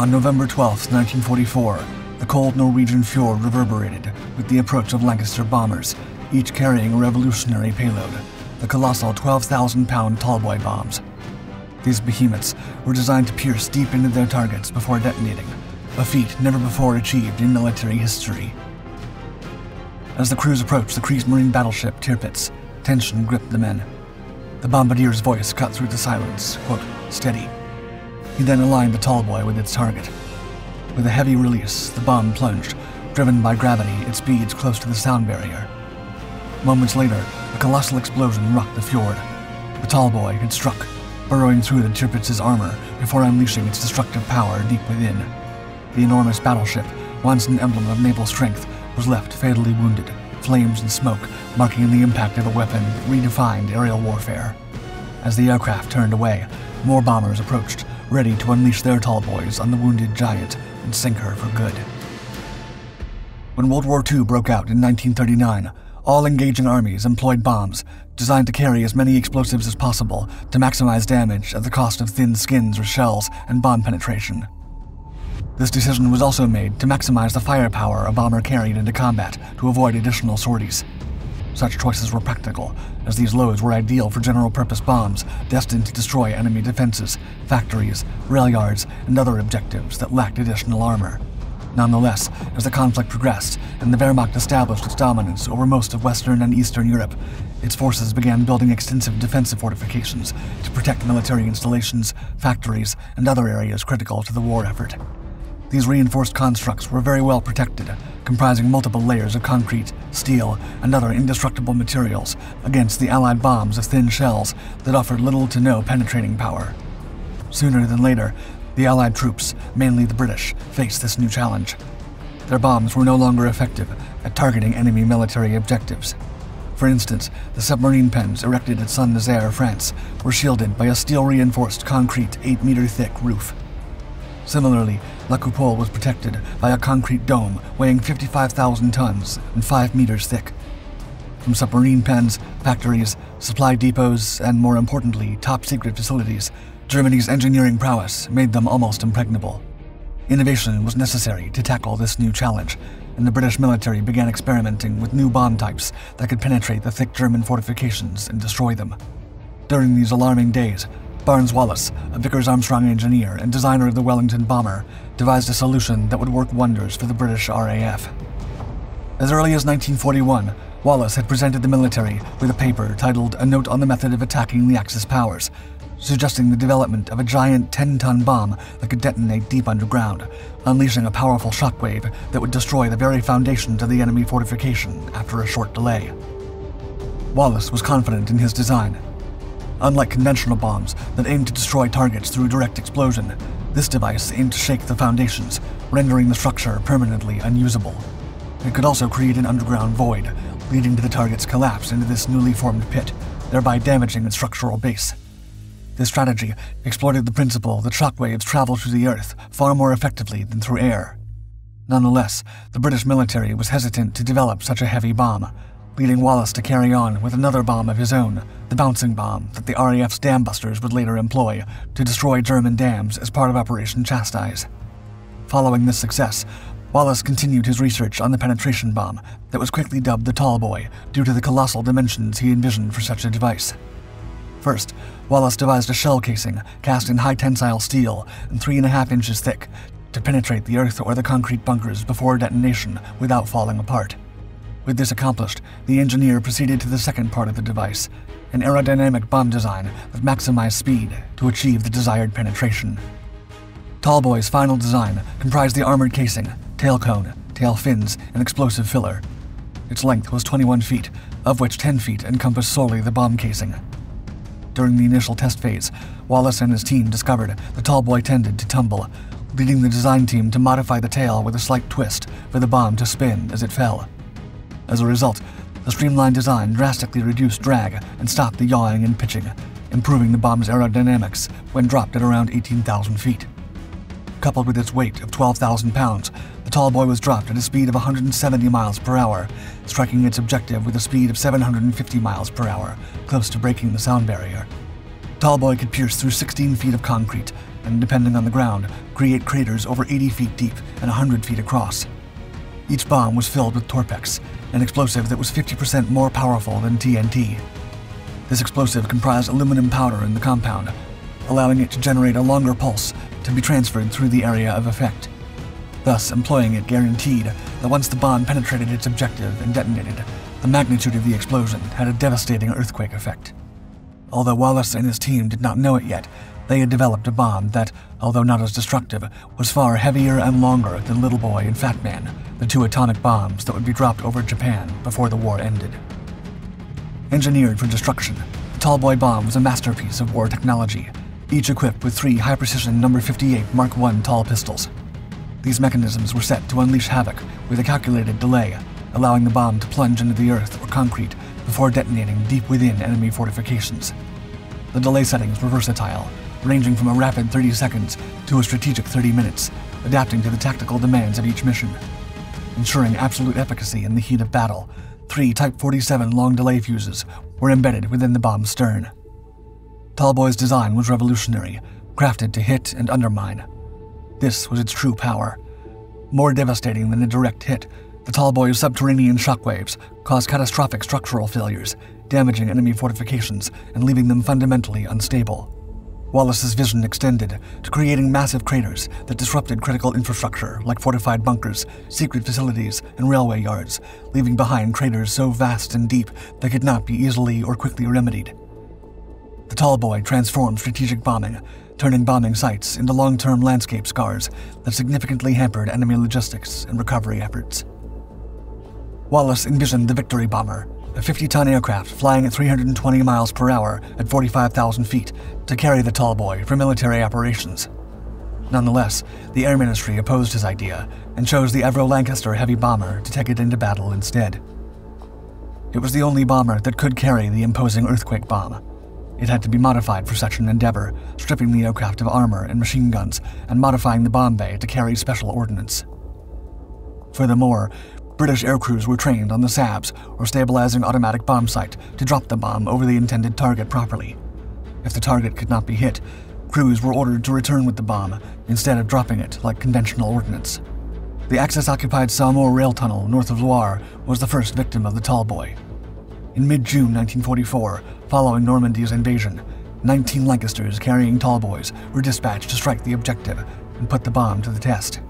On November 12, 1944, the cold Norwegian fjord reverberated with the approach of Lancaster bombers, each carrying a revolutionary payload, the colossal 12,000-pound Tallboy bombs. These behemoths were designed to pierce deep into their targets before detonating, a feat never before achieved in military history. As the crews approached the Kriegsmarine battleship Tirpitz, tension gripped the men. The bombardier's voice cut through the silence, quote, "Steady." He then aligned the Tallboy with its target. With a heavy release, the bomb plunged, driven by gravity at speeds close to the sound barrier. Moments later, a colossal explosion rocked the fjord. The Tallboy had struck, burrowing through the Tirpitz's armor before unleashing its destructive power deep within. The enormous battleship, once an emblem of naval strength, was left fatally wounded, flames and smoke marking the impact of a weapon that redefined aerial warfare. As the aircraft turned away, more bombers approached, ready to unleash their Tallboys on the wounded giant and sink her for good. When World War II broke out in 1939, all engaging armies employed bombs designed to carry as many explosives as possible to maximize damage at the cost of thin skins or shells and bomb penetration. This decision was also made to maximize the firepower a bomber carried into combat to avoid additional sorties. Such choices were practical, as these loads were ideal for general-purpose bombs destined to destroy enemy defenses, factories, rail yards, and other objectives that lacked additional armor. Nonetheless, as the conflict progressed and the Wehrmacht established its dominance over most of Western and Eastern Europe, its forces began building extensive defensive fortifications to protect military installations, factories, and other areas critical to the war effort. These reinforced constructs were very well protected, comprising multiple layers of concrete, steel, and other indestructible materials against the Allied bombs of thin shells that offered little to no penetrating power. Sooner than later, the Allied troops, mainly the British, faced this new challenge. Their bombs were no longer effective at targeting enemy military objectives. For instance, the submarine pens erected at Saint-Nazaire, France, were shielded by a steel-reinforced concrete 8-meter-thick roof. Similarly, La Coupole was protected by a concrete dome weighing 55,000 tons and 5 meters thick. From submarine pens, factories, supply depots, and more importantly, top-secret facilities, Germany's engineering prowess made them almost impregnable. Innovation was necessary to tackle this new challenge, and the British military began experimenting with new bomb types that could penetrate the thick German fortifications and destroy them. During these alarming days, Barnes Wallis, a Vickers-Armstrong engineer and designer of the Wellington bomber, devised a solution that would work wonders for the British RAF. As early as 1941, Wallis had presented the military with a paper titled A Note on the Method of Attacking the Axis Powers, suggesting the development of a giant 10-ton bomb that could detonate deep underground, unleashing a powerful shockwave that would destroy the very foundations of the enemy fortification after a short delay. Wallis was confident in his design. Unlike conventional bombs that aim to destroy targets through direct explosion, this device aimed to shake the foundations, rendering the structure permanently unusable. It could also create an underground void, leading to the target's collapse into this newly formed pit, thereby damaging its structural base. This strategy exploited the principle that shockwaves travel through the Earth far more effectively than through air. Nonetheless, the British military was hesitant to develop such a heavy bomb, leading Wallis to carry on with another bomb of his own, the bouncing bomb that the RAF's dam busters would later employ to destroy German dams as part of Operation Chastise. Following this success, Wallis continued his research on the penetration bomb that was quickly dubbed the Tallboy due to the colossal dimensions he envisioned for such a device. First, Wallis devised a shell casing cast in high-tensile steel and 3.5 inches thick to penetrate the earth or the concrete bunkers before detonation without falling apart. With this accomplished, the engineer proceeded to the second part of the device, an aerodynamic bomb design that maximized speed to achieve the desired penetration. Tallboy's final design comprised the armored casing, tail cone, tail fins, and explosive filler. Its length was 21 feet, of which 10 feet encompassed solely the bomb casing. During the initial test phase, Wallis and his team discovered the Tallboy tended to tumble, leading the design team to modify the tail with a slight twist for the bomb to spin as it fell. As a result, the streamlined design drastically reduced drag and stopped the yawing and pitching, improving the bomb's aerodynamics when dropped at around 18,000 feet. Coupled with its weight of 12,000 pounds, the Tallboy was dropped at a speed of 170 miles per hour, striking its objective with a speed of 750 miles per hour, close to breaking the sound barrier. Tallboy could pierce through 16 feet of concrete, and, depending on the ground, create craters over 80 feet deep and 100 feet across. Each bomb was filled with Tirpitz, an explosive that was 50% more powerful than TNT. This explosive comprised aluminum powder in the compound, allowing it to generate a longer pulse to be transferred through the area of effect. Thus, employing it guaranteed that once the bomb penetrated its objective and detonated, the magnitude of the explosion had a devastating earthquake effect. Although Wallace and his team did not know it yet, they had developed a bomb that, although not as destructive, was far heavier and longer than Little Boy and Fat Man, the two atomic bombs that would be dropped over Japan before the war ended. Engineered for destruction, the Tallboy bomb was a masterpiece of war technology, each equipped with 3 high-precision No. 58 Mark I tall pistols. These mechanisms were set to unleash havoc with a calculated delay, allowing the bomb to plunge into the earth or concrete before detonating deep within enemy fortifications. The delay settings were versatile, ranging from a rapid 30 seconds to a strategic 30 minutes, adapting to the tactical demands of each mission. Ensuring absolute efficacy in the heat of battle, 3 Type 47 long delay fuses were embedded within the bomb's stern. Tallboy's design was revolutionary, crafted to hit and undermine. This was its true power. More devastating than a direct hit, the Tallboy's subterranean shockwaves caused catastrophic structural failures, damaging enemy fortifications and leaving them fundamentally unstable. Wallace's vision extended to creating massive craters that disrupted critical infrastructure like fortified bunkers, secret facilities, and railway yards, leaving behind craters so vast and deep they could not be easily or quickly remedied. The Tallboy transformed strategic bombing, turning bombing sites into long-term landscape scars that significantly hampered enemy logistics and recovery efforts. Wallace envisioned the Victory Bomber, a 50-ton aircraft flying at 320 miles per hour at 45,000 feet to carry the Tallboy for military operations. Nonetheless, the Air Ministry opposed his idea and chose the Avro Lancaster heavy bomber to take it into battle instead. It was the only bomber that could carry the imposing earthquake bomb. It had to be modified for such an endeavor, stripping the aircraft of armor and machine guns and modifying the bomb bay to carry special ordnance. Furthermore, British aircrews were trained on the SABs, or stabilizing automatic bomb sight, to drop the bomb over the intended target properly. If the target could not be hit, crews were ordered to return with the bomb, instead of dropping it like conventional ordnance. The Axis-occupied Saumur rail tunnel north of Loire was the first victim of the Tallboy. In mid-June 1944, following Normandy's invasion, 19 Lancasters carrying Tallboys were dispatched to strike the objective and put the bomb to the test.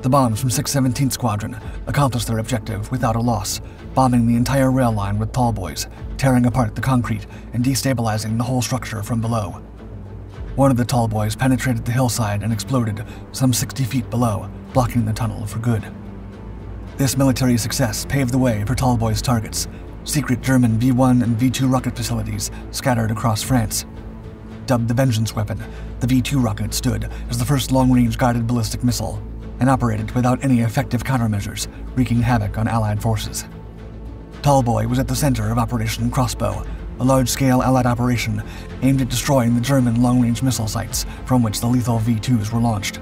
The bombs from 617th Squadron accomplished their objective without a loss, bombing the entire rail line with Tallboys, tearing apart the concrete and destabilizing the whole structure from below. One of the Tallboys penetrated the hillside and exploded some 60 feet below, blocking the tunnel for good. This military success paved the way for Tallboy's targets, secret German V1 and V2 rocket facilities scattered across France. Dubbed the Vengeance Weapon, the V2 rocket stood as the first long-range guided ballistic missile, and operated without any effective countermeasures, wreaking havoc on Allied forces. Tallboy was at the center of Operation Crossbow, a large-scale Allied operation aimed at destroying the German long-range missile sites from which the lethal V2s were launched.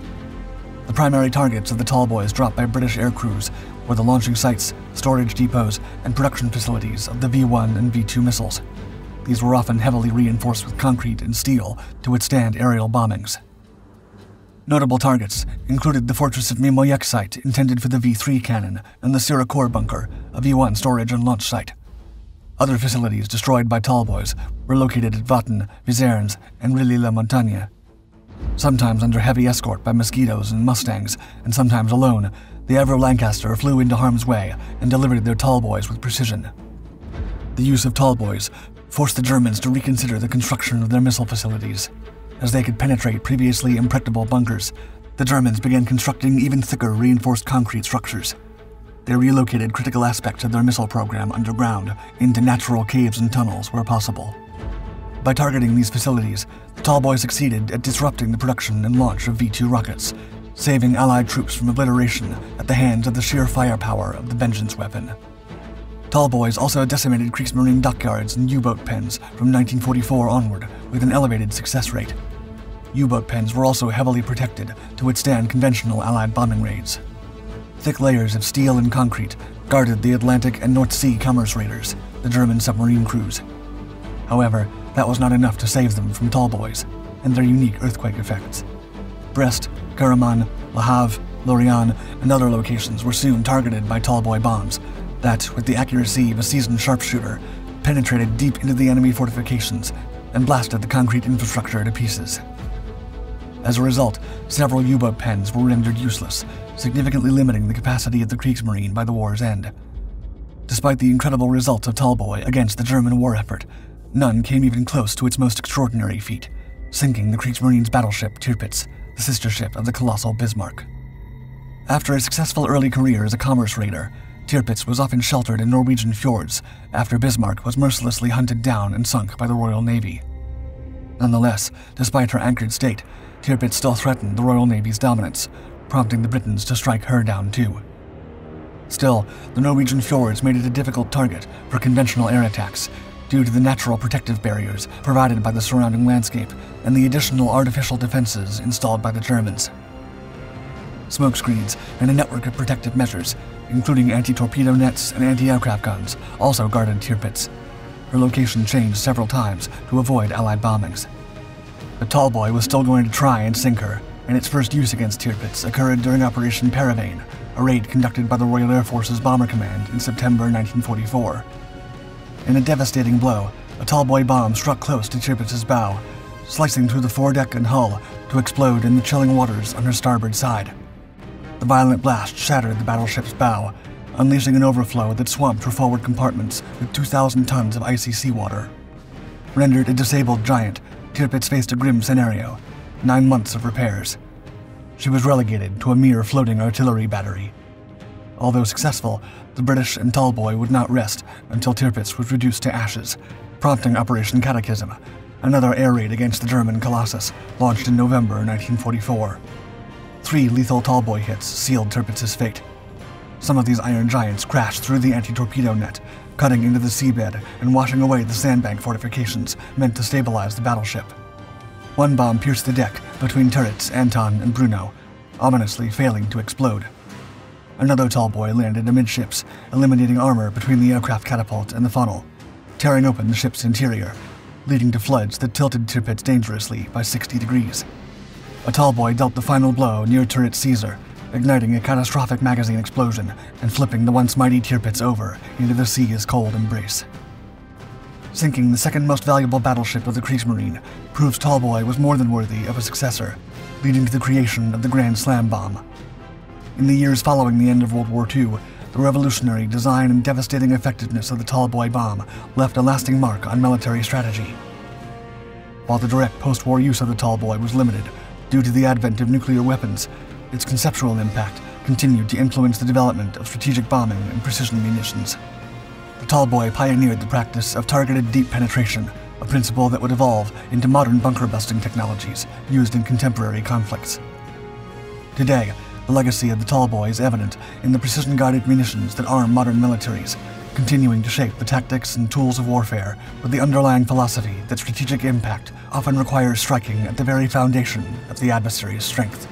The primary targets of the Tallboys dropped by British air crews were the launching sites, storage depots, and production facilities of the V1 and V2 missiles. These were often heavily reinforced with concrete and steel to withstand aerial bombings. Notable targets included the Fortress of Mimoyek site intended for the V3 cannon and the Siracour bunker, a V1 storage and launch site. Other facilities destroyed by Tallboys were located at Vatten, Vizernes, and Rilly-la-Montagne. Sometimes under heavy escort by Mosquitoes and Mustangs, and sometimes alone, the Avro Lancaster flew into harm's way and delivered their Tallboys with precision. The use of Tallboys forced the Germans to reconsider the construction of their missile facilities. As they could penetrate previously impregnable bunkers, the Germans began constructing even thicker reinforced concrete structures. They relocated critical aspects of their missile program underground into natural caves and tunnels where possible. By targeting these facilities, the Tallboy succeeded at disrupting the production and launch of V2 rockets, saving Allied troops from obliteration at the hands of the sheer firepower of the Vengeance Weapon. Tallboys also decimated Kriegsmarine dockyards and U-boat pens from 1944 onward with an elevated success rate. U-boat pens were also heavily protected to withstand conventional Allied bombing raids. Thick layers of steel and concrete guarded the Atlantic and North Sea commerce raiders, the German submarine crews. However, that was not enough to save them from Tallboys, and their unique earthquake effects. Brest, Karaman, Le Havre, Lorient, and other locations were soon targeted by Tallboy bombs that, with the accuracy of a seasoned sharpshooter, penetrated deep into the enemy fortifications and blasted the concrete infrastructure to pieces. As a result, several U-boat pens were rendered useless, significantly limiting the capacity of the Kriegsmarine by the war's end. Despite the incredible results of Tallboy against the German war effort, none came even close to its most extraordinary feat, sinking the Kriegsmarine's battleship Tirpitz, the sister ship of the colossal Bismarck. After a successful early career as a commerce raider, Tirpitz was often sheltered in Norwegian fjords after Bismarck was mercilessly hunted down and sunk by the Royal Navy. Nonetheless, despite her anchored state, Tirpitz still threatened the Royal Navy's dominance, prompting the Britons to strike her down too. Still, the Norwegian fjords made it a difficult target for conventional air attacks due to the natural protective barriers provided by the surrounding landscape and the additional artificial defenses installed by the Germans. Smokescreens and a network of protective measures, including anti-torpedo nets and anti-aircraft guns, also guarded Tirpitz. Her location changed several times to avoid Allied bombings. But Tallboy was still going to try and sink her, and its first use against Tirpitz occurred during Operation Paravane, a raid conducted by the Royal Air Force's Bomber Command in September 1944. In a devastating blow, a Tallboy bomb struck close to Tirpitz's bow, slicing through the foredeck and hull to explode in the chilling waters on her starboard side. The violent blast shattered the battleship's bow, unleashing an overflow that swamped her forward compartments with 2,000 tons of icy seawater. Rendered a disabled giant, Tirpitz faced a grim scenario: 9 months of repairs. She was relegated to a mere floating artillery battery. Although successful, the British and Tallboy would not rest until Tirpitz was reduced to ashes, prompting Operation Catechism, another air raid against the German Colossus, launched in November 1944. 3 lethal Tallboy hits sealed Tirpitz's fate. Some of these iron giants crashed through the anti-torpedo net, cutting into the seabed and washing away the sandbank fortifications meant to stabilize the battleship. One bomb pierced the deck between turrets Anton and Bruno, ominously failing to explode. Another Tallboy landed amidships, eliminating armor between the aircraft catapult and the funnel, tearing open the ship's interior, leading to floods that tilted Tirpitz dangerously by 60 degrees. A Tallboy dealt the final blow near turret Caesar, igniting a catastrophic magazine explosion and flipping the once mighty Tirpitz over into the sea's cold embrace. Sinking the second most valuable battleship of the Kriegsmarine proves Tallboy was more than worthy of a successor, leading to the creation of the Grand Slam bomb. In the years following the end of World War II, the revolutionary design and devastating effectiveness of the Tallboy bomb left a lasting mark on military strategy. While the direct post-war use of the Tallboy was limited due to the advent of nuclear weapons, its conceptual impact continued to influence the development of strategic bombing and precision munitions. The Tallboy pioneered the practice of targeted deep penetration, a principle that would evolve into modern bunker-busting technologies used in contemporary conflicts. Today, the legacy of the Tallboy is evident in the precision-guided munitions that arm modern militaries, continuing to shape the tactics and tools of warfare with the underlying philosophy that strategic impact often requires striking at the very foundation of the adversary's strength.